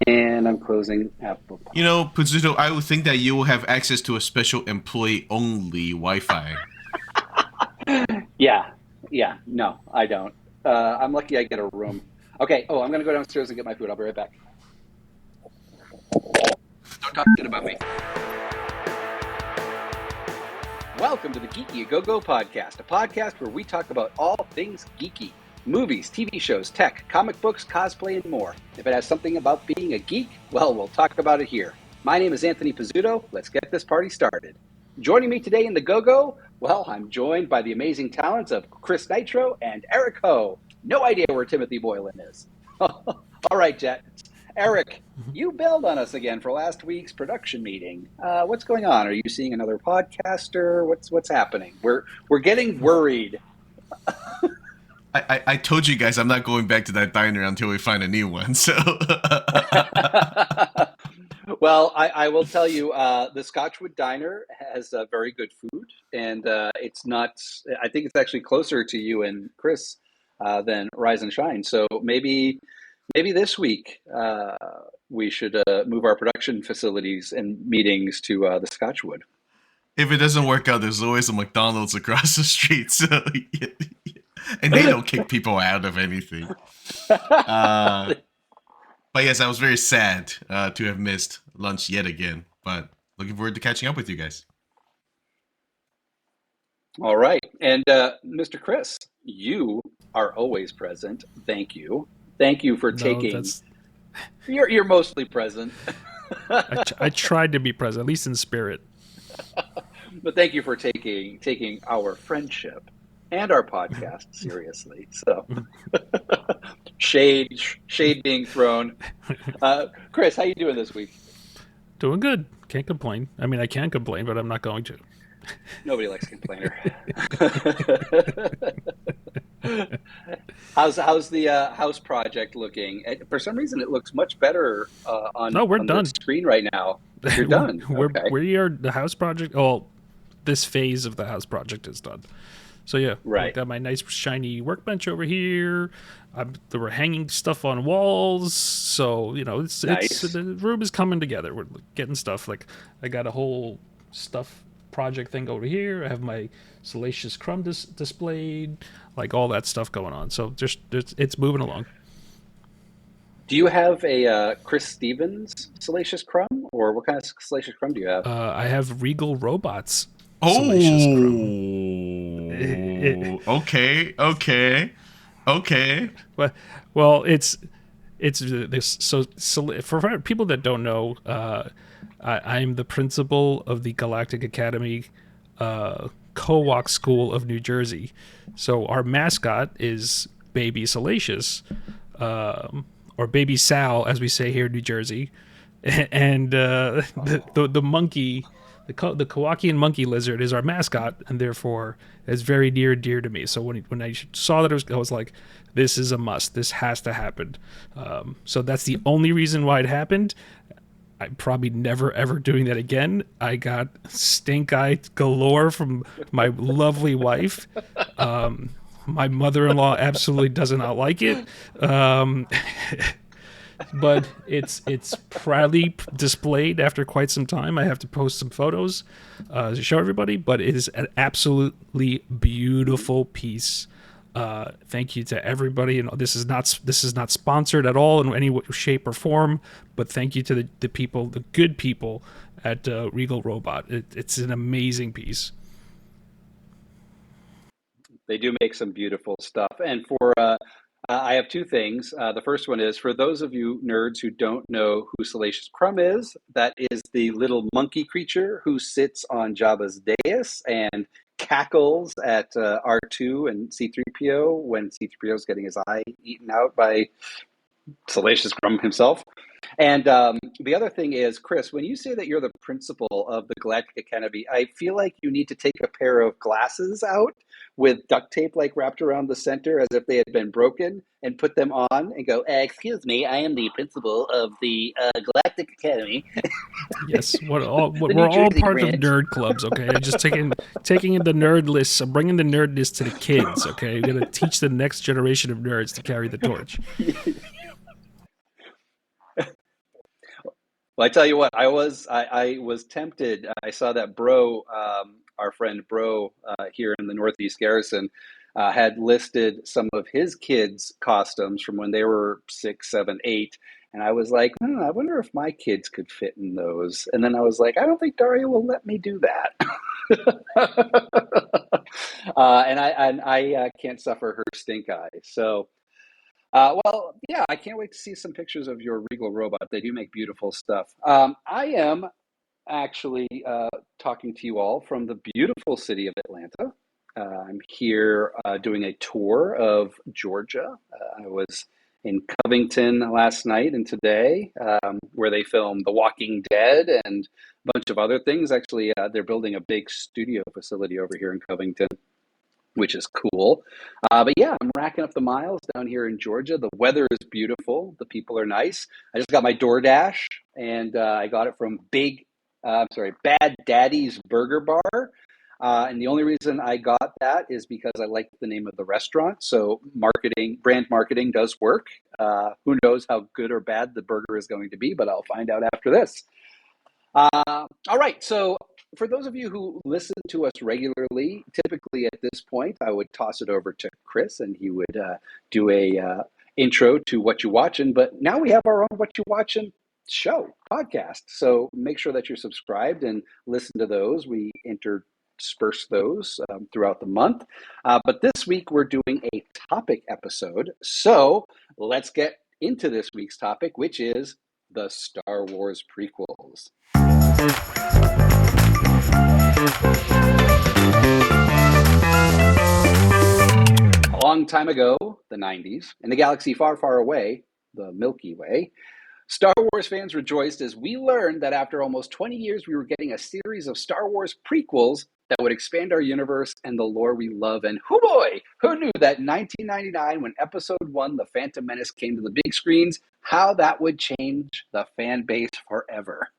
And I'm closing Apple. You know, Pizzuto, I would think that you will have access to a special employee-only Wi-Fi. Yeah, yeah. No, I don't. I'm lucky I get a room. Okay. Oh, I'm gonna go downstairs and get my food. I'll be right back. Don't talk shit about me. Welcome to the Geeky A Go Go podcast, a podcast where we talk about all things geeky. Movies, TV shows, tech, comic books, cosplay, and more. If it has something about being a geek, well, we'll talk about it here. My name is Anthony Pizzuto. Let's get this party started. Joining me today in the Go-Go, well, I'm joined by the amazing talents of Chris Nitro and Eric Ho. No idea where Timothy Boylan is. All right, Jet. Eric, you bailed on us again for last week's production meeting. What's going on? Are you seeing another podcaster? What's happening? We're getting worried. I told you guys I'm not going back to that diner until we find a new one. So, Well, I will tell you, the Scotchwood Diner has very good food, and it's not. I think it's actually closer to you and Chris than Rise and Shine. So maybe this week we should move our production facilities and meetings to the Scotchwood. if it doesn't work out, there's always a McDonald's across the street. So, and they don't kick people out of anything. But yes, I was very sad to have missed lunch yet again. But looking forward to catching up with you guys. All right, and Mr. Chris, you are always present. Thank you. Thank you for No, taking. that's You're mostly present. I tried to be present, at least in spirit. But thank you for taking our friendship and our podcast seriously. So shade being thrown. Chris, how you doing this week? Doing good. Can't complain. I mean, I can complain, but I'm not going to. Nobody likes a complainer. How's the house project looking? For some reason, it looks much better No, we're on the done. screen right now. You're done. We're Okay. we are the house project. Oh, this phase of the house project is done. So yeah, I Right. got my nice shiny workbench over here. There were hanging stuff on walls, so it's Nice. the room is coming together. We're getting stuff like I got a whole stuff project thing over here. I have my Salacious Crumb displayed, like all that stuff going on. So just it's moving along. Do you have a Chris Stevens Salacious Crumb, or what kind of Salacious Crumb do you have? I have Regal Robots Salacious Crumb. Okay, okay, okay. But well, it's this. So for people that don't know, I'm the principal of the Galactic Academy Co-walk School of New Jersey. So our mascot is Baby Salacious, or Baby Sal, as we say here in New Jersey, and the monkey. The Kowakian monkey lizard is our mascot, and therefore is very near and dear to me. So when I saw that, I was like, "This is a must. This has to happen." So that's the only reason why it happened. I'm probably never ever doing that again. I got stink eye galore from my lovely wife. My mother-in-law absolutely does not like it. But it's proudly displayed after quite some time. I have to post some photos to show everybody, but it is an absolutely beautiful piece. Thank you to everybody, and this is not sponsored at all in any shape or form. But thank you to the people, the good people at Regal Robot. It's an amazing piece. They do make some beautiful stuff. And for I have two things. The first one is for those of you nerds who don't know who Salacious Crumb is, that is the little monkey creature who sits on Jabba's dais and cackles at R2 and C3PO when C3PO is getting his eye eaten out by Salacious Crumb himself. And the other thing is, Chris, when you say that you're the principal of the Galactic Academy, I feel like you need to take a pair of glasses out with duct tape like wrapped around the center as if they had been broken and put them on and go, excuse me, I am the principal of the Galactic Academy. Yes, The we're New all Jersey part of branch. nerd clubs. Okay, I'm just taking in the nerd list. I'm bringing the nerd list to the kids. Okay, we're gonna teach the next generation of nerds to carry the torch. Well, I tell you what, I was tempted. I saw that Bro, our friend Bro, here in the Northeast Garrison, had listed some of his kids' costumes from when they were 6, 7, 8, and I was like, I wonder if my kids could fit in those. And then I was like, I don't think Daria will let me do that. And I can't suffer her stink eye. So. Well, yeah, I can't wait to see some pictures of your Regal robot. They do make beautiful stuff. I am actually talking to you all from the beautiful city of Atlanta. I'm here doing a tour of Georgia. I was in Covington last night and today, where they filmed The Walking Dead and a bunch of other things. Actually, they're building a big studio facility over here in Covington, which is cool. But yeah, I'm racking up the miles down here in Georgia. The weather is beautiful. The people are nice. I just got my DoorDash, and I got it from Bad Daddy's Burger Bar. And the only reason I got that is because I like the name of the restaurant. So brand marketing does work. Who knows how good or bad the burger is going to be, but I'll find out after this. All right. So, for those of you who listen to us regularly, typically at this point, I would toss it over to Chris, and he would do a intro to What You Watching. But now we have our own What You Watching show podcast. So make sure that you're subscribed and listen to those. We intersperse those throughout the month. But this week we're doing a topic episode. So let's get into this week's topic, which is the Star Wars prequels. A long time ago, the 90s, in a galaxy far, far away, the Milky Way, Star Wars fans rejoiced as we learned that after almost 20 years, we were getting a series of Star Wars prequels that would expand our universe and the lore we love. And who boy, who knew that in 1999, when Episode 1, The Phantom Menace, came to the big screens, how that would change the fan base forever.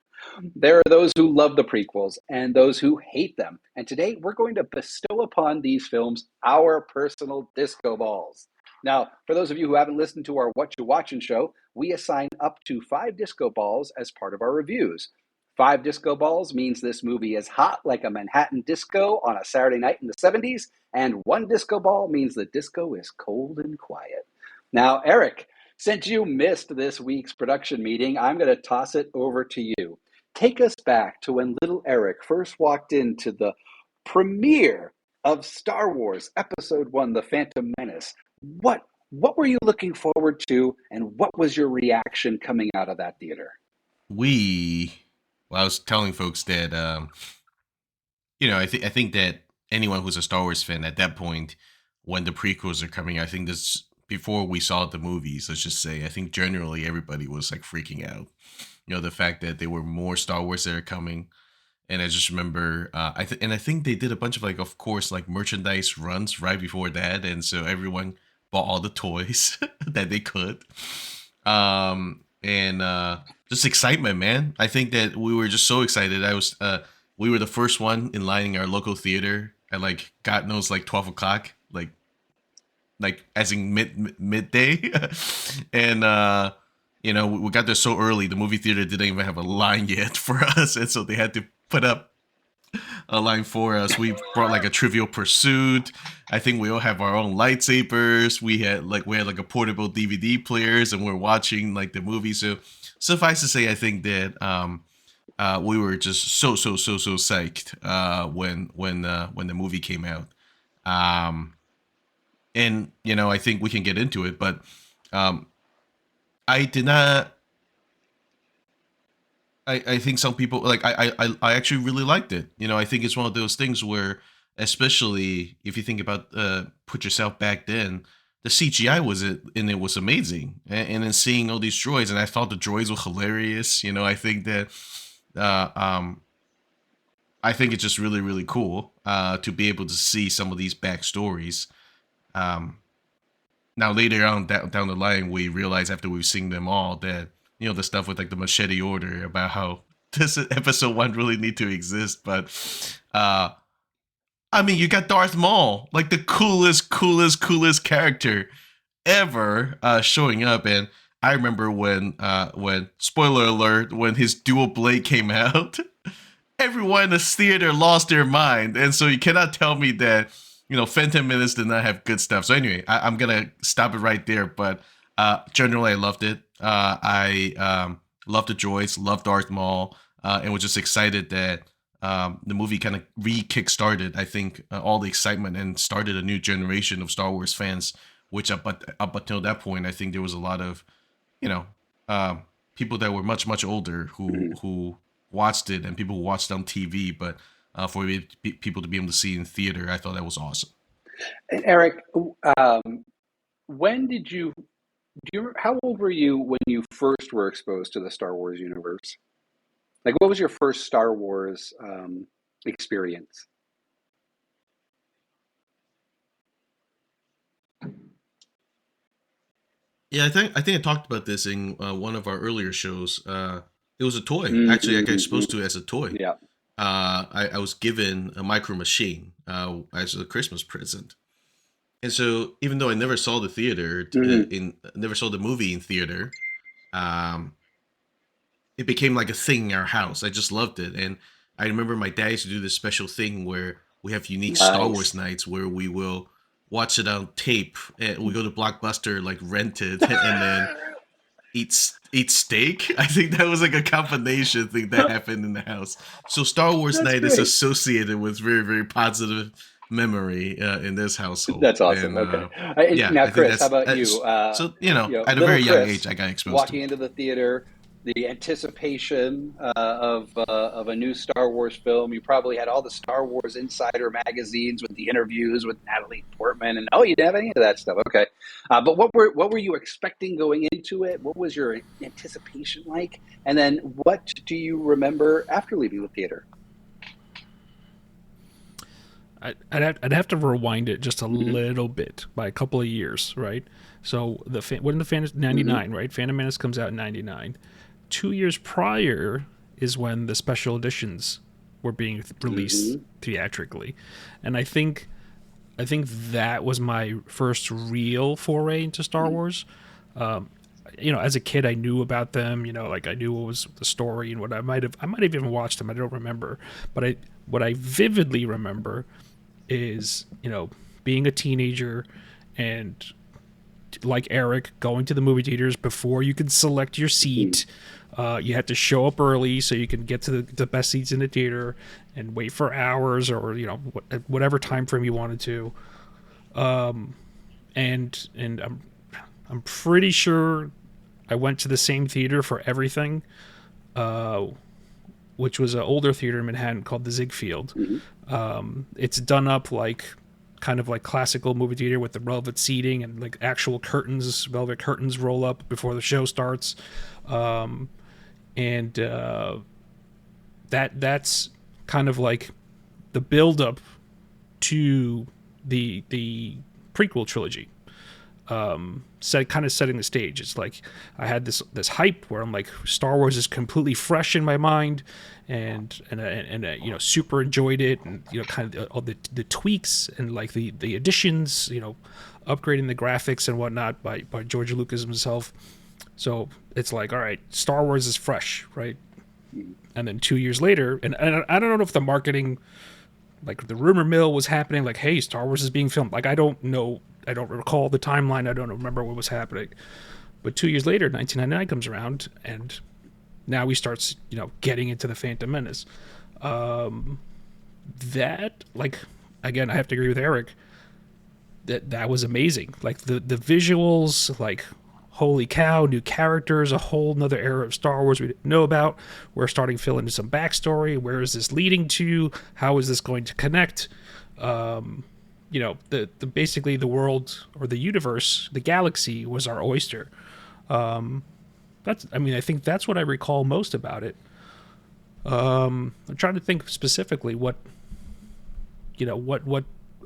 There are those who love the prequels and those who hate them. And today we're going to bestow upon these films our personal disco balls. Now, for those of you who haven't listened to our What You Watching show, we assign up to 5 disco balls as part of our reviews. 5 disco balls means this movie is hot like a Manhattan disco on a Saturday night in the 70s, and 1 disco ball means the disco is cold and quiet. Now, Eric, since you missed this week's production meeting, I'm going to toss it over to you. Take us back to when little Eric first walked into the premiere of Star Wars Episode 1, The Phantom Menace. What were you looking forward to, and what was your reaction coming out of that theater? I was telling folks that, I think that anyone who's a Star Wars fan at that point, when the prequels are coming, I think this before we saw the movies. Let's just say, I think generally everybody was like freaking out. The fact that there were more Star Wars that are coming, and I just remember, I think they did a bunch of of course, like merchandise runs right before that, and so everyone bought all the toys that they could, and just excitement, man. I think that we were just so excited. We were the first one in line in our local theater at God knows 12 o'clock, as in midday, and we got there so early. The movie theater didn't even have a line yet for us, and so they had to put up a line for us. We brought a Trivial Pursuit. I think we all have our own lightsabers. We had a portable DVD players, and we're watching the movie. So suffice to say, I think that we were just so psyched when the movie came out. And I think we can get into it, but I did not. I think some people I actually really liked it. I think it's one of those things where, especially if you think about put yourself back then, the CGI was amazing, and then seeing all these droids, and I thought the droids were hilarious. I think that I think it's just really really cool to be able to see some of these backstories. Now later on down the line, we realize after we've seen them all that the stuff with the machete order about how this episode 1 really need to exist. But I mean, you got Darth Maul, the coolest character ever, showing up, and I remember when spoiler alert, when his dual blade came out, everyone in the theater lost their mind, and so you cannot tell me that Phantom Menace did not have good stuff. So anyway, I'm gonna stop it right there. But generally, I loved it. I loved the droids, loved Darth Maul, and was just excited that the movie kind of re-kickstarted, I think, all the excitement and started a new generation of Star Wars fans. Which up until that point, I think there was a lot of you know, people that were much older who watched it, and people who watched it on TV. But for people to be able to see it in theater, I thought that was awesome. And Eric, when did you how old were you when you first were exposed to the Star Wars universe? Like, what was your first Star Wars experience? Yeah, I think I talked about this in one of our earlier shows. It was a toy. Actually, I got exposed Mm-hmm. to it as a toy. Yeah. I was given a micro machine as a Christmas present, and so even though I never saw the theater Mm-hmm. never saw the movie in theater, um, it became like a thing in our house. I just loved it, and I remember my dad used to do this special thing where we have unique Star Wars Nice. nights where we will watch it on tape. And we go to Blockbuster, like rent it, and then eat steak. I think that was like a combination thing that happened in the house. So Star Wars That's night is great. associated with very positive memory in this household, That's awesome. and Okay. yeah, Now, I think Chris, how about you? so. At a Little very young Chris age, I got exposed to walking it. into the theater, the anticipation of a new Star Wars film. You probably had all the Star Wars Insider magazines with the interviews with Natalie Portman, and you didn't have any of that stuff. Okay, but what were you expecting going into it? What was your anticipation like? And then, what do you remember after leaving the theater? I'd have to rewind it just a Mm-hmm. little bit by a couple of years, right? So when the Phantom Mm-hmm. 99, right? Phantom Menace comes out in 99. 2 years prior is when the special editions were being released Mm-hmm. theatrically, and I think that was my first real foray into Star Wars. As a kid, I knew about them. Like I knew what was the story and what I might have even watched them. I don't remember, but what I vividly remember is being a teenager and like Eric going to the movie theaters before you could select your Mm-hmm. seat. You had to show up early so you can get to the best seats in the theater and wait for hours or whatever time frame you wanted to. And I'm pretty sure I went to the same theater for everything, uh, which was an older theater in Manhattan called the Ziegfeld. Mm-hmm. It's done up like kind of like classical movie theater with the velvet seating and like actual curtains, velvet curtains roll up before the show starts. And that's kind of like the build up to the prequel trilogy. Kind of setting the stage. It's like I had this hype where I'm like, Star Wars is completely fresh in my mind, and super enjoyed it, and kind of all the tweaks and like the additions, upgrading the graphics and whatnot by George Lucas himself. So it's like, all right, Star Wars is fresh, right? And then 2 years later, and I don't know if the marketing, like the rumor mill was happening, like, hey, Star Wars is being filmed. Like, I don't know. I don't recall the timeline. I don't remember what was happening. But 2 years later, 1999 comes around, and now he starts, getting into the Phantom Menace. That, like, again, I have to agree with Eric. That was amazing. Like the visuals, like, holy cow, new characters, a whole nother era of Star Wars we didn't know about. We're starting to fill into some backstory. Where is this leading to? How is this going to connect? The basically the world or the universe, the galaxy was our oyster. I think that's what I recall most about it. I'm trying to think specifically what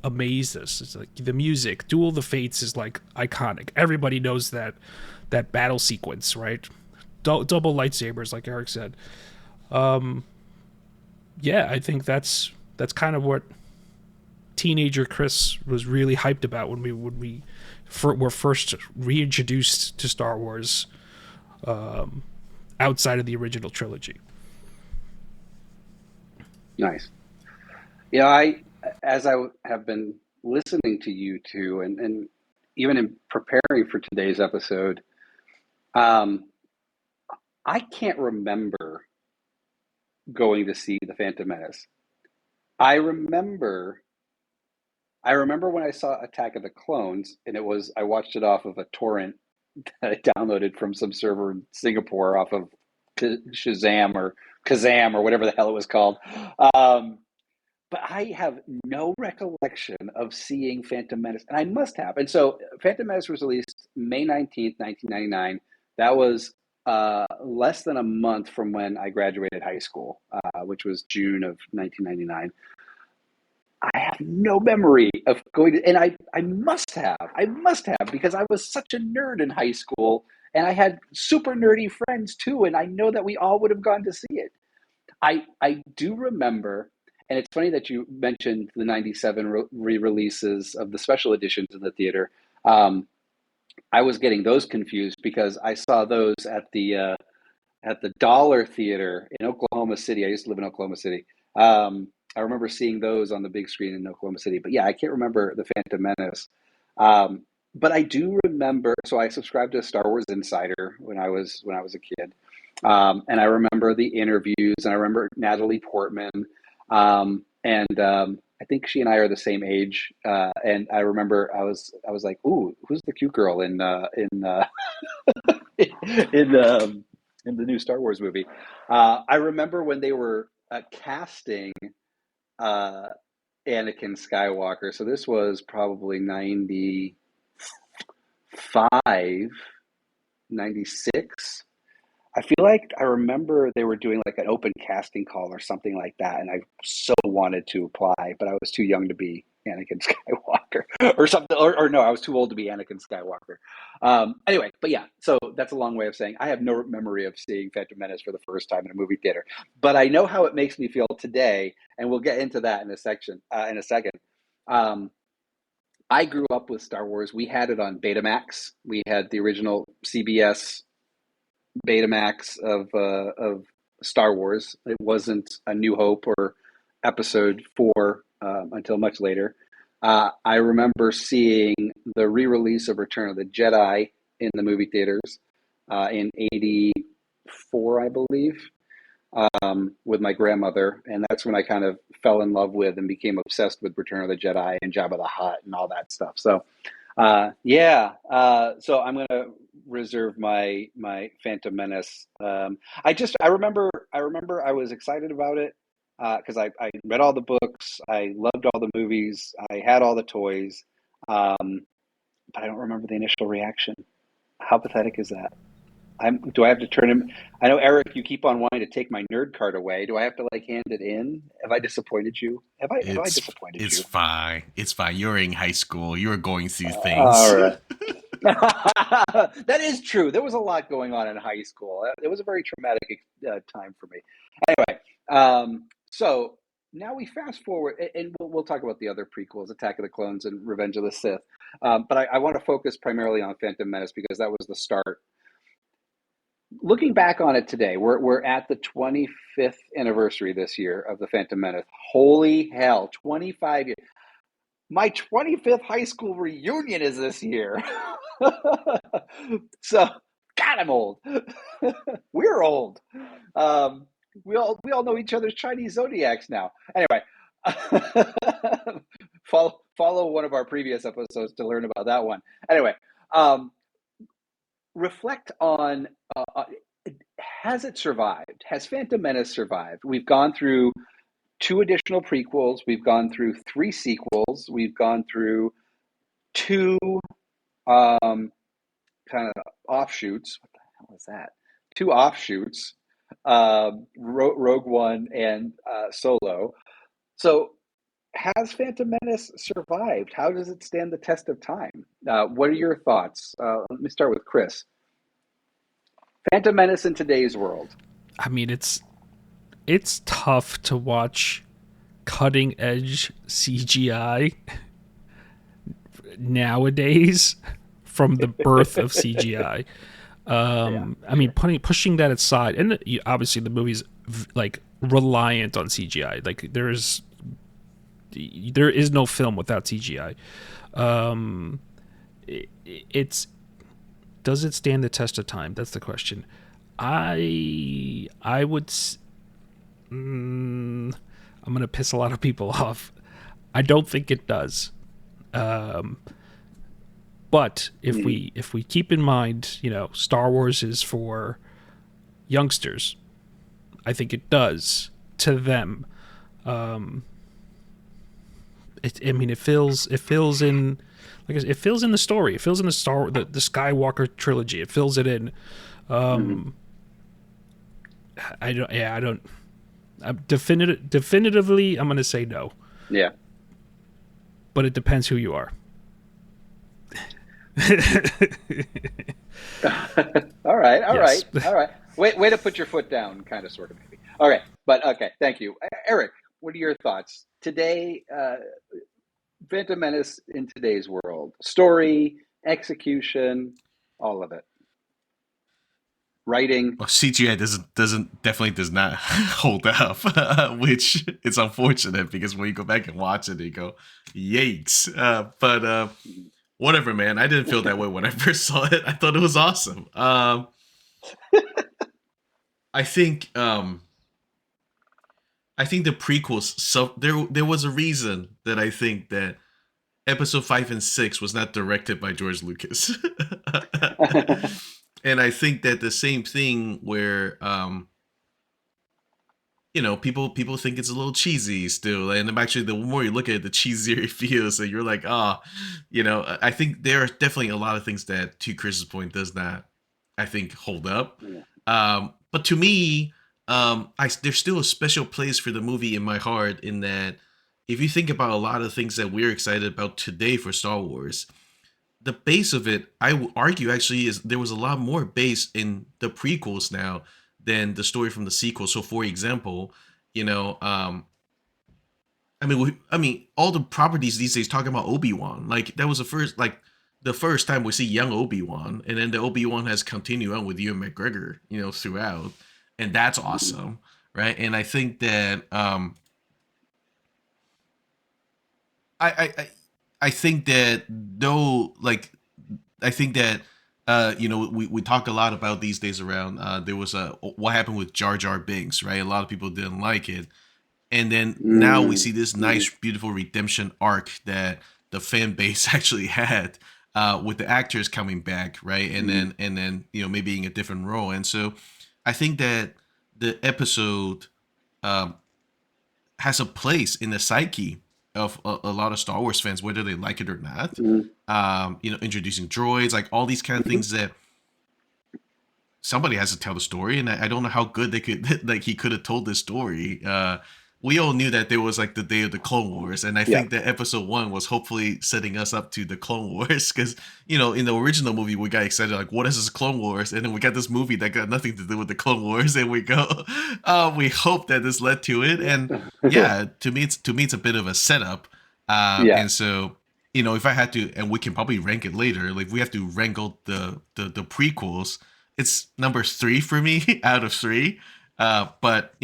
amazed us. It's like the music. Duel of the Fates is like iconic. Everybody knows that battle sequence, right? Double lightsabers, like Eric said. Yeah, I think that's kind of what teenager Chris was really hyped about when we were first reintroduced to Star Wars outside of the original trilogy. Nice. Yeah, I as I have been listening to you two, and even in preparing for today's episode, um, I can't remember going to see the Phantom Menace. I remember I remember when I saw Attack of the Clones, and I watched it off of a torrent that I downloaded from some server in Singapore off of Shazam or Kazam or whatever the hell it was called. Um, but I have no recollection of seeing Phantom Menace, and I must have. And so, Phantom Menace was released May 19th, 1999. That was less than a month from when I graduated high school, which was June of 1999. I have no memory of going to, and I must have, because I was such a nerd in high school, and I had super nerdy friends too, and I know that we all would have gone to see it. I do remember, and it's funny that you mentioned the '97 re-releases of the special editions in the theater. Um, I was getting those confused because I saw those at the Dollar Theater in Oklahoma City. I used to live in Oklahoma City. I remember seeing those on the big screen in Oklahoma City. But yeah, I can't remember the Phantom Menace. But I do remember. So I subscribed to Star Wars Insider when I was a kid, and I remember the interviews, and I remember Natalie Portman, and I think she and I are the same age. And I remember I was like, "Ooh, who's the cute girl in in the new Star Wars movie?" I remember when they were casting uh, Anakin Skywalker. So this was probably 95, 96. I feel like I remember they were doing like an open casting call or something like that, and I so wanted to apply, but I was too young to be Anakin Skywalker or something, or no, I was too old to be Anakin Skywalker. Anyway, but yeah, so that's a long way of saying I have no memory of seeing Phantom Menace for the first time in a movie theater, but I know how it makes me feel today, and we'll get into that in a second. Um, I grew up with Star Wars. We had it on Betamax. We had the original CBS Betamax of Star Wars. It wasn't A New Hope or Episode 4 until much later. I remember seeing the re-release of Return of the Jedi in the movie theaters in '84, I believe, with my grandmother, and that's when I kind of fell in love with and became obsessed with Return of the Jedi and Jabba the Hutt and all that stuff. So yeah. So I'm gonna reserve my Phantom Menace. I remember I was excited about it because I read all the books, I loved all the movies, I had all the toys, but I don't remember the initial reaction. How pathetic is that? Do I have to turn him? I know, Eric, you keep on wanting to take my nerd card away. Do I have to like hand it in? Have I disappointed you? Have I disappointed It's you? fine. It's fine. You're in high school. You were going through All things. right. That is true. There was a lot going on in high school. It was a very traumatic time for me. Anyway, so now we fast forward, and we'll talk about the other prequels, Attack of the Clones and Revenge of the Sith. But I want to focus primarily on Phantom Menace because that was the start. Looking back on it today, we're at the 25th anniversary this year of the Phantom Menace. Holy hell, 25 years. My 25th high school reunion is this year. So, God, I'm old. We're old. Um, we all know each other's Chinese zodiacs now. Anyway, follow one of our previous episodes to learn about that one. Anyway, um, reflect on has it survived? Has Phantom Menace survived? We've gone through two additional prequels. We've gone through three sequels. We've gone through two um, kind of offshoots. What the hell was that? Two offshoots, Rogue One and Solo. So, has Phantom Menace survived? How does it stand the test of time? What are your thoughts? Let me start with Chris. Phantom Menace in today's world. I mean, it's tough to watch cutting edge CGI nowadays from the birth of CGI. Yeah, I for mean, sure. pushing that aside, and obviously the movie's like reliant on CGI. Like there is no film without CGI. It's does it stand the test of time? That's the question. I would. I'm gonna piss a lot of people off. I don't think it does. But Mhm. if we keep in mind, Star Wars is for youngsters. I think it does to them. I mean, it fills in, like it fills in the story. It fills in the Skywalker trilogy. It fills it in. Mhm. I don't. Yeah, I don't. Definitively, I'm gonna say no. Yeah. But it depends who you are. All right, all Yes. right, all right. Way to put your foot down, kind of, sort of, maybe. All right, but okay, thank you, Eric. What are your thoughts today? Phantom Menace in today's world, story, execution, all of it, writing. Well, CGI doesn't definitely does not hold up, which is unfortunate because when you go back and watch it, you go, "Yikes!" But whatever, man. I didn't feel that way when I first saw it. I thought it was awesome. I think I think the prequels. So there was a reason that I think that Episode 5 and 6 was not directed by George Lucas, and I think that the same thing where people think it's a little cheesy still, and actually the more you look at it, the cheesier it feels, and you're like, I think there are definitely a lot of things that, to Chris's point, does not, I think, hold up. Yeah. But to me, there's still a special place for the movie in my heart, in that if you think about a lot of things that we're excited about today for Star Wars, the base of it, I would argue, actually, is there was a lot more base in the prequels now than the story from the sequel. So, for example, you know, I mean, all the properties these days talking about Obi Wan, like that was the first time we see young Obi Wan, and then the Obi Wan has continued on with Ewan McGregor, throughout, and that's awesome, right? And I think that I I I I think that though, like I think that we talk a lot about these days around there was a what happened with Jar Jar Binks, right? A lot of people didn't like it, and then now we see this Mm-hmm. nice, beautiful redemption arc that the fan base actually had with the actors coming back, right? And Mm-hmm. then maybe in a different role, and so I think that the episode um, has a place in the psyche of a lot of Star Wars fans, whether they like it or not. Mm-hmm. Introducing droids, like all these kind of things that somebody has to tell the story, and I don't know how good they could like he could have told this story. We all knew that there was like the day of the Clone Wars, and I Yeah. think that Episode 1 was hopefully setting us up to the Clone Wars, because in the original movie we got excited like, what is this Clone Wars, and then we got this movie that got nothing to do with the Clone Wars, and we go, we hope that this led to it, and yeah, to me it's a bit of a setup, Yeah. and so. If I had to, and we can probably rank it later, like if we have to rank out the prequels, it's number 3 for me out of 3. But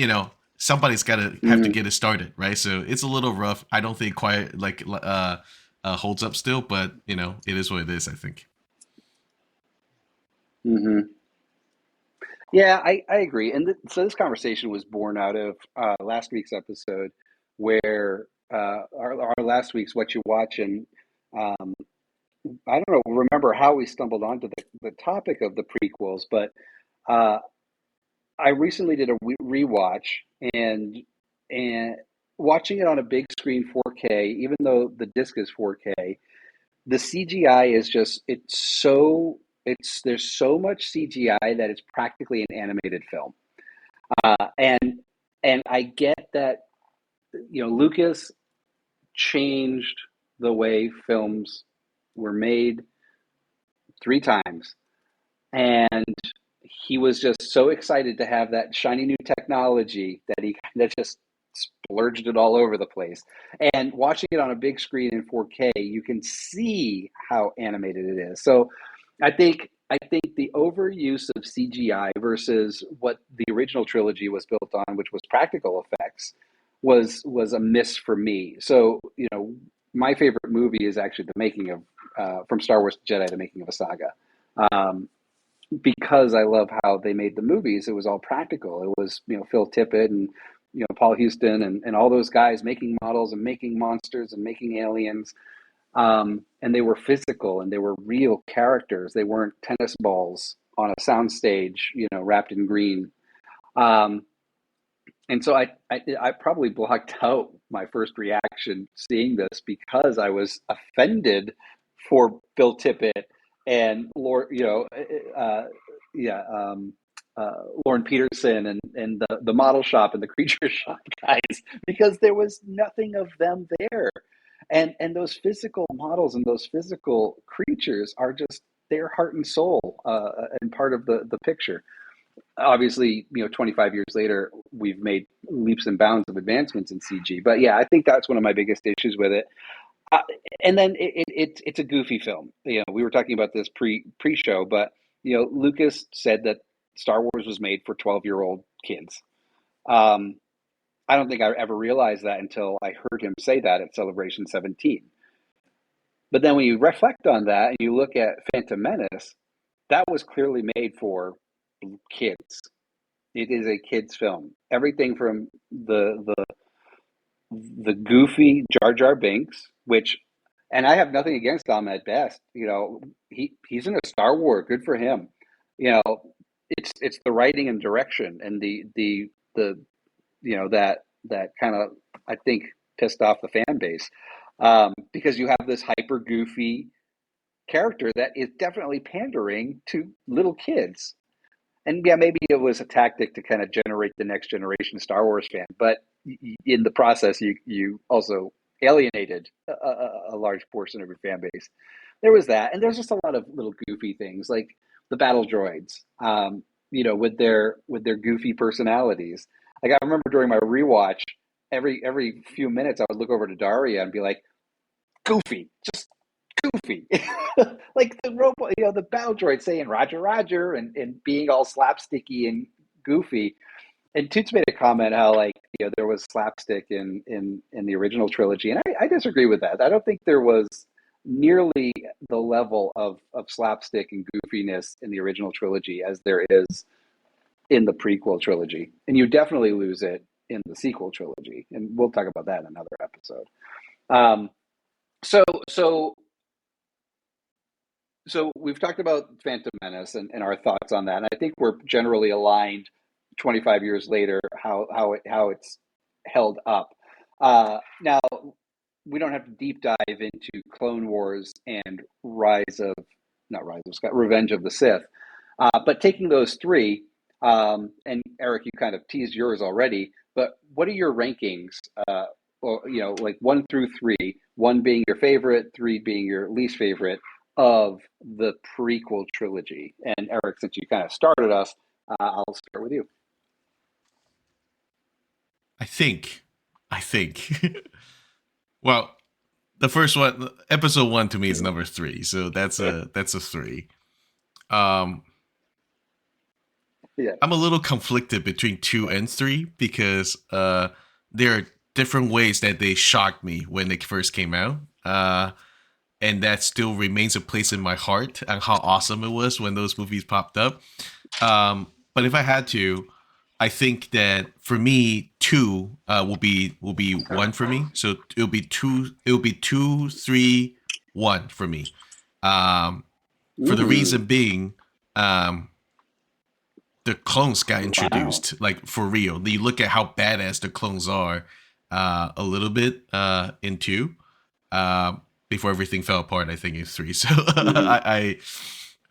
somebody's got to have to Mm-hmm. get it started, right? So it's a little rough. I don't think quite like holds up still, but it is what it is, I think. Mm-hmm. Yeah, I agree. And so this conversation was born out of last week's episode, where our last week's What You Watch, and um, I don't know, remember how we stumbled onto the topic of the prequels, but uh, I recently did a rewatch, and and watching it on a big screen 4K, even though the disc is 4K, the CGI is just it's there's so much CGI that it's practically an animated film. And I get that Lucas changed the way films were made 3 times, and he was just so excited to have that shiny new technology that he kind of just splurged it all over the place. And watching it on a big screen in 4K, you can see how animated it is. So I think I think the overuse of CGI versus what the original trilogy was built on, which was practical effects, was a miss for me. So, my favorite movie is actually the making of from Star Wars Jedi, the making of a saga. Um, because I love how they made the movies. It was all practical. It was, Phil Tippett and, Paul Houston and all those guys making models and making monsters and making aliens. And they were physical and they were real characters. They weren't tennis balls on a soundstage, wrapped in green. Um, and so I probably blocked out my first reaction seeing this because I was offended for Bill Tippett and yeah, Lauren Peterson and the model shop and the creature shop guys because there was nothing of them there, and those physical models and those physical creatures are just their heart and soul and part of the picture. Obviously, 25 years later, we've made leaps and bounds of advancements in CG. But yeah, I think that's one of my biggest issues with it. Uh, and then it's a goofy film. We were talking about this pre-show, but Lucas said that Star Wars was made for 12-year-old kids. Um, I don't think I ever realized that until I heard him say that at Celebration 17. But then when you reflect on that and you look at Phantom Menace, that was clearly made for kids. It is a kids film. Everything from the goofy Jar Jar Binks, which, and I have nothing against Ahmed Best. He's in a Star Wars. Good for him. You know, it's the writing and direction and the that kind of, I think, pissed off the fan base, because you have this hyper goofy character that is definitely pandering to little kids. And yeah, maybe it was a tactic to kind of generate the next generation Star Wars fan, but in the process, you also alienated a large portion of your fan base. There was that, and there's just a lot of little goofy things like the battle droids, with their goofy personalities. Like I remember during my rewatch, every few minutes I would look over to Daria and be like, "Goofy, just goofy." Like the robot, the battle droid saying Roger Roger and being all slapsticky and goofy. And Toots made a comment how, like, there was slapstick in the original trilogy, and I disagree with that. I don't think there was nearly the level of slapstick and goofiness in the original trilogy as there is in the prequel trilogy, and you definitely lose it in the sequel trilogy, and we'll talk about that in another episode. Um, so so So we've talked about Phantom Menace and our thoughts on that, and I think we're generally aligned 25 years later how it's held up. Now we don't have to deep dive into Clone Wars and Rise of not Rise of Scott Revenge of the Sith, but taking those three, and Eric, you kind of teased yours already. But what are your rankings? Or like 1 through 3, 1 being your favorite, 3 being your least favorite of the prequel trilogy. And Eric, since you kind of started us, I'll start with you. I think. Well, the first one, episode 1 to me is number 3, so that's a 3. Um, Yeah. I'm a little conflicted between 2 and 3 because there are different ways that they shocked me when they first came out. And that still remains a place in my heart and how awesome it was when those movies popped up. But if I had to, I think that for me, 2 will be 1 for me. So it'll be 2. It'll be 2, 3, 1 for me. For the reason being, the clones got Wow. introduced, like for real. You look at how badass the clones are, a little bit in 2, before everything fell apart. I think it's 3. So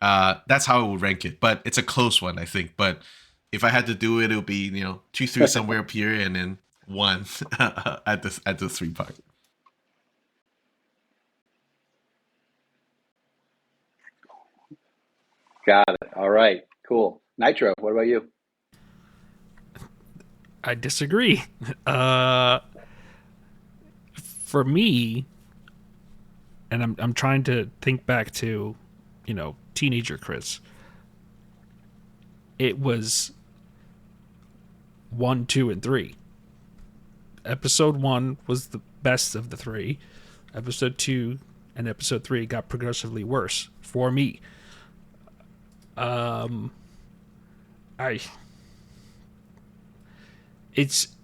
Mm-hmm. that's how I would rank it. But it's a close one, I think. But if I had to do it, it would be 2, 3 somewhere up here, and then 1 at the 3 part. Got it. All right. Cool. Nitro, what about you? I disagree. Uh, for me, and I'm trying to think back to teenager Chris, it was 1, 2, and 3. Episode 1 was the best of the 3. Episode 2 and episode 3 got progressively worse for me. I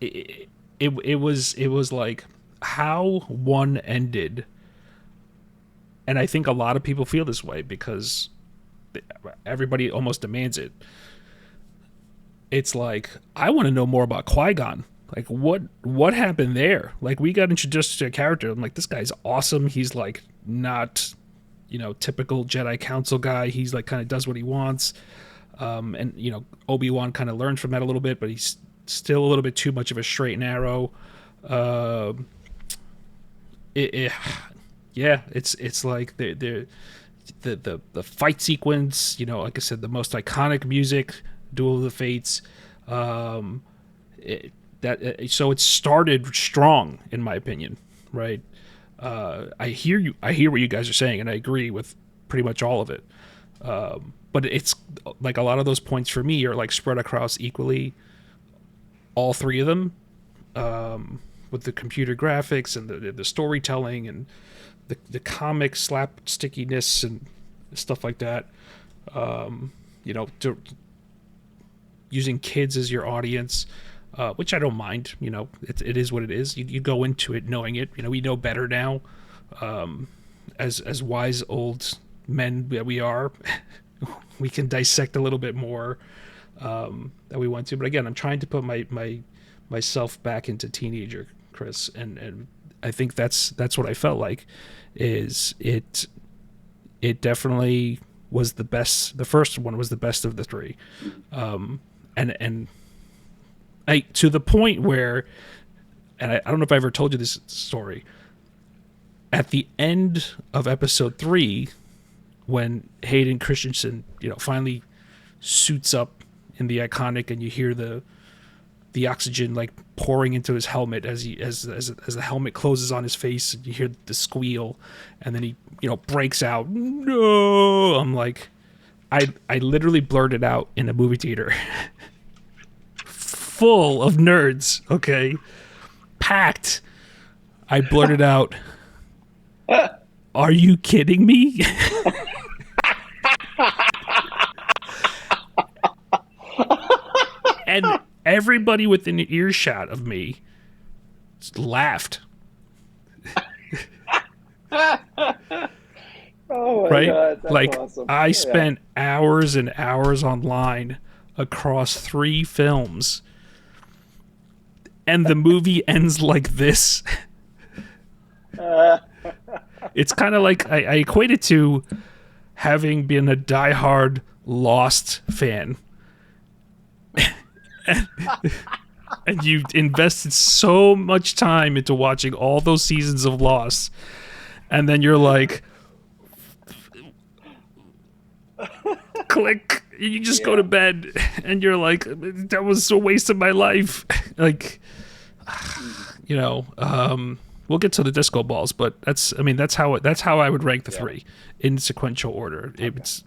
it was like how one ended, and I think a lot of people feel this way because everybody almost demands it. It's like I want to know more about Qui-Gon. Like what happened there? Like we got introduced to a character. I'm like, this guy's awesome. He's like not, typical Jedi Council guy. He's like kind of does what he wants. And Obi-Wan kind of learned from that a little bit, but he's still a little bit too much of a straight and narrow. Yeah, it's like the fight sequence. Like I said, the most iconic music, Duel of the Fates. So it started strong, in my opinion, right? I hear you. I hear what you guys are saying, and I agree with pretty much all of it. But it's like a lot of those points for me are like spread across equally all 3 of them, with the computer graphics and the storytelling and the comic slapstickiness and stuff like that. Using kids as your audience, which I don't mind. It is what it is. You go into it knowing it. We know better now, as wise old men that we are. We can dissect a little bit more that we want to. But again, I'm trying to put myself back into teenager Chris, and I think that's what I felt like. Is it definitely was the best. The first one was the best of the 3, and I to the point where, and I don't know if I ever told you this story. At the end of episode 3, when Hayden Christensen, finally suits up in the iconic, and you hear the oxygen like pouring into his helmet as the helmet closes on his face, and you hear the squeal, and then he breaks out, no. I'm like, I literally blurted out in a movie theater full of nerds, okay, packed. I blurted out, "Are you kidding me?" And everybody within earshot of me laughed. Oh my right? God, that's Like awesome. I Yeah. spent hours and hours online across 3 films, and the movie ends like this. It's kind of like I equate it to having been a diehard Lost fan. And you've invested so much time into watching all those seasons of Lost, and then you're like, click, you just go to bed, and you're like, that was a waste of my life. Like, we'll get to the disco balls, but that's how I would rank the 3 in sequential order. It's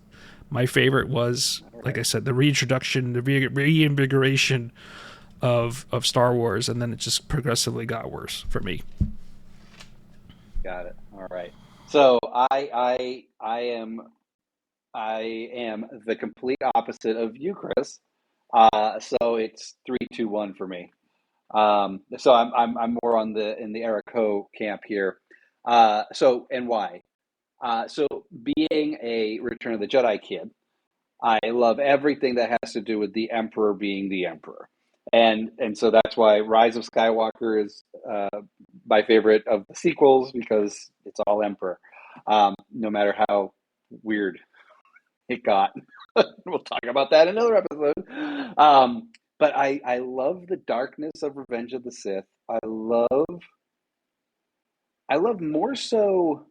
my favorite was, like I said, the reintroduction, the reinvigoration of Star Wars, and then it just progressively got worse for me. Got it. All right. So I am the complete opposite of you, Chris. So it's 3-2-1 for me. So I'm more in the Eric Ho camp here. So and why? So being a Return of the Jedi kid, I love everything that has to do with the Emperor being the Emperor, and so that's why Rise of Skywalker is my favorite of the sequels, because it's all Emperor, no matter how weird it got. We'll talk about that in another episode. But I love the darkness of Revenge of the Sith. I love more so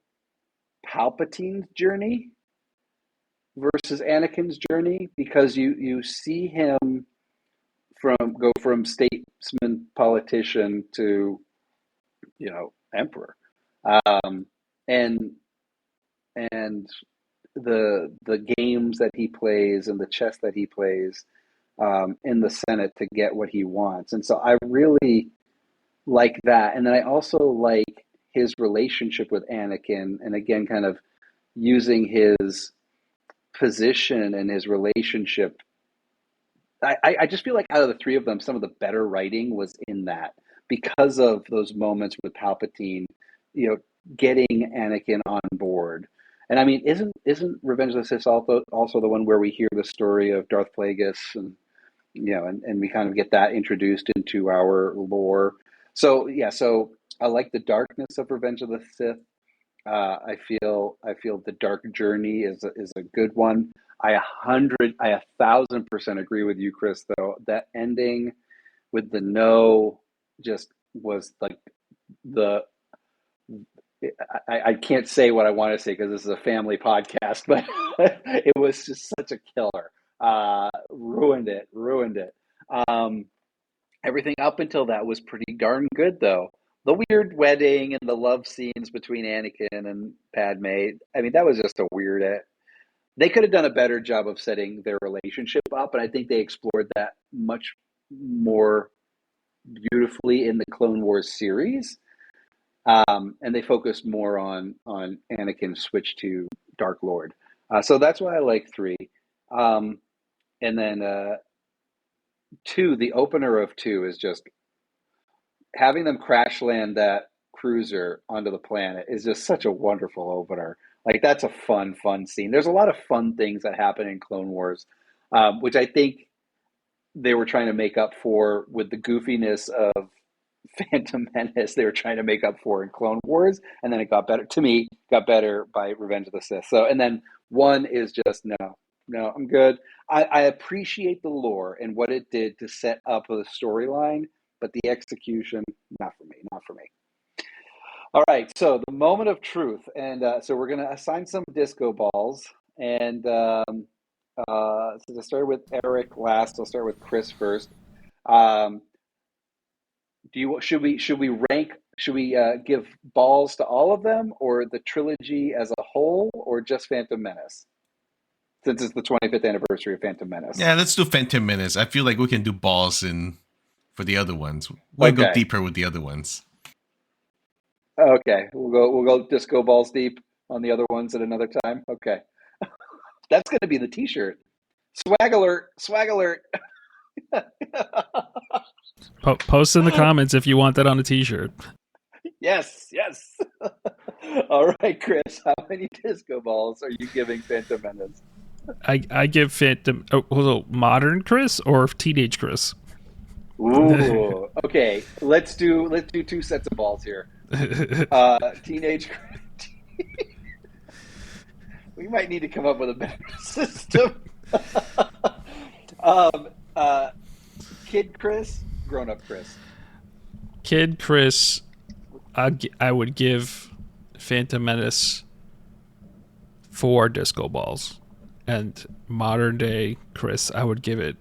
Palpatine's journey versus Anakin's journey, because you see him go from statesman politician to emperor, um, and and the games that he plays and the chess that he plays in the Senate to get what he wants. And so I really like that. And then I also like his relationship with Anakin, and again, kind of using his position and his relationship. I just feel like out of the three of them, some of the better writing was in that because of those moments with Palpatine, getting Anakin on board. And I mean, isn't Revenge of the Sith also the one where we hear the story of Darth Plagueis, and and we kind of get that introduced into our lore. So yeah, so I like the darkness of Revenge of the Sith. I feel the Dark Journey is a good one. I 1,000% agree with you, Chris. Though that ending with the no just was like the I can't say what I want to say because this is a family podcast, but it was just such a killer. Ruined it. Um, Everything up until that was pretty darn good, though. The weird wedding and the love scenes between Anakin and Padme. I mean, that was just a weird. They could have done a better job of setting their relationship up, and I think they explored that much more beautifully in the Clone Wars series. And they focused more on Anakin's switch to Dark Lord. So that's why I like 3. And then 2, the opener of 2 is just having them crash land that cruiser onto the planet is just such a wonderful opener. Like that's a fun scene. There's a lot of fun things that happen in Clone Wars, which I think they were trying to make up for with the goofiness of Phantom Menace. They were trying to make up for in Clone Wars, and then it got better. To me, got better by Revenge of the Sith. So, and then 1 is just no, I'm good. I appreciate the lore and what it did to set up the storyline, but the execution, not for me. All right, so the moment of truth, and so we're going to assign some disco balls, and so to start with Eric last, I'll start with Chris first. Um, should we rank? Should we give balls to all of them, or the trilogy as a whole, or just Phantom Menace? Since it's the 25th anniversary of Phantom Menace. Yeah, let's do Phantom Menace. I feel like we can do balls for the other ones. We'll go Okay. deeper with the other ones. Okay, we'll go disco balls deep on the other ones at another time. Okay, that's going to be the T-shirt. Swag alert! Swag alert! Post in the comments if you want that on a T-shirt. Yes. All right, Chris, how many disco balls are you giving Phantom Menace? I give Phantom modern Chris or teenage Chris. Ooh, okay. Let's do 2 sets of balls here. Teenage. We might need to come up with a better system. Kid Chris, grown up Chris. Kid Chris, I would give Phantom Menace 4 disco balls, and modern day Chris, I would give it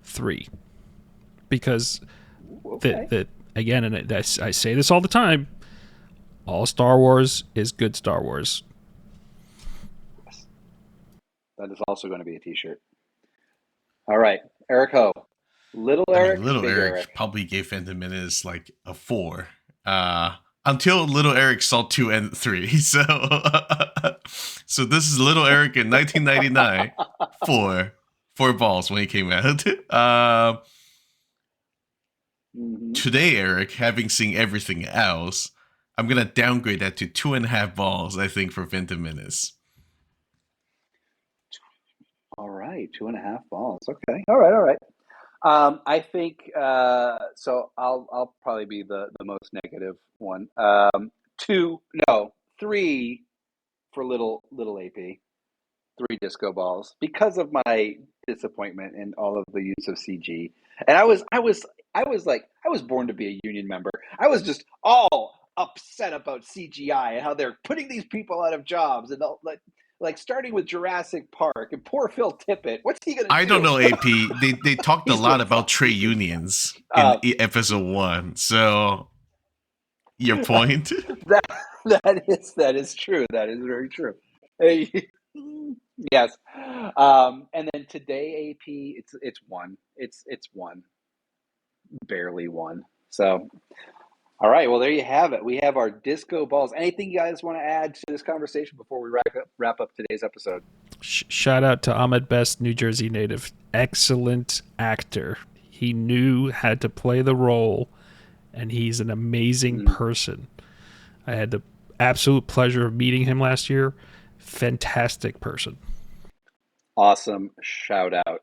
3, because Okay. again, and I say this all the time, all Star Wars is good Star Wars. Yes. That is also going to be a T-shirt. All right, Eric Ho. Little Eric, Little Big Eric probably gave Phantom Menace like a 4. Until Little Eric saw 2 and 3. So this is Little Eric in 1999. 4 balls when he came out. Today, Eric, having seen everything else, I'm gonna downgrade that to 2.5 balls. I think for Phantom Menace. All right, 2.5 balls. Okay, all right. I think so. I'll probably be the most negative one. 2, no, 3 for little AP. 3 disco balls because of my disappointment in all of the use of CG. And I was born to be a union member. I was just all upset about CGI and how they're putting these people out of jobs, and like starting with Jurassic Park and poor Phil Tippett. What's he gonna do? I don't know, AP. They talked a lot about trade unions in episode 1. So your point? that is true. That is very true. Hey, Yes. And then today, AP, it's one. It's one, barely one. So, all right. Well, there you have it. We have our disco balls. Anything you guys want to add to this conversation before we wrap up today's episode? Shout out to Ahmed Best, New Jersey native. Excellent actor. He knew how to play the role, and he's an amazing person. I had the absolute pleasure of meeting him last year. Fantastic person. Awesome shout out.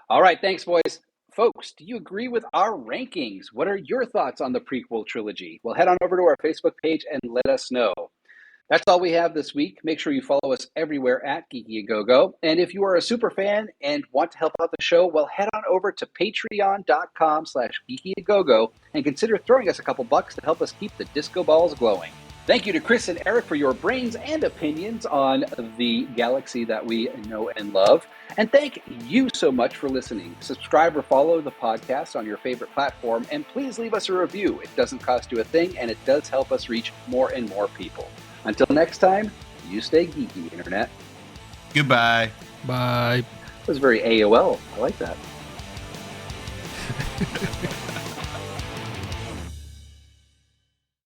All right. Thanks, boys. Folks, do you agree with our rankings? What are your thoughts on the prequel trilogy? Well, head on over to our Facebook page and let us know. That's all we have this week. Make sure you follow us everywhere at Geeky A Go Go. And if you are a super fan and want to help out the show, well, head on over to patreon.com/geekyagogo and consider throwing us a couple bucks to help us keep the disco balls glowing. Thank you to Chris and Eric for your brains and opinions on the galaxy that we know and love. And thank you so much for listening. Subscribe or follow the podcast on your favorite platform, and please leave us a review. It doesn't cost you a thing, and it does help us reach more and more people. Until next time, you stay geeky, Internet. Goodbye. Bye. That was very AOL. I like that.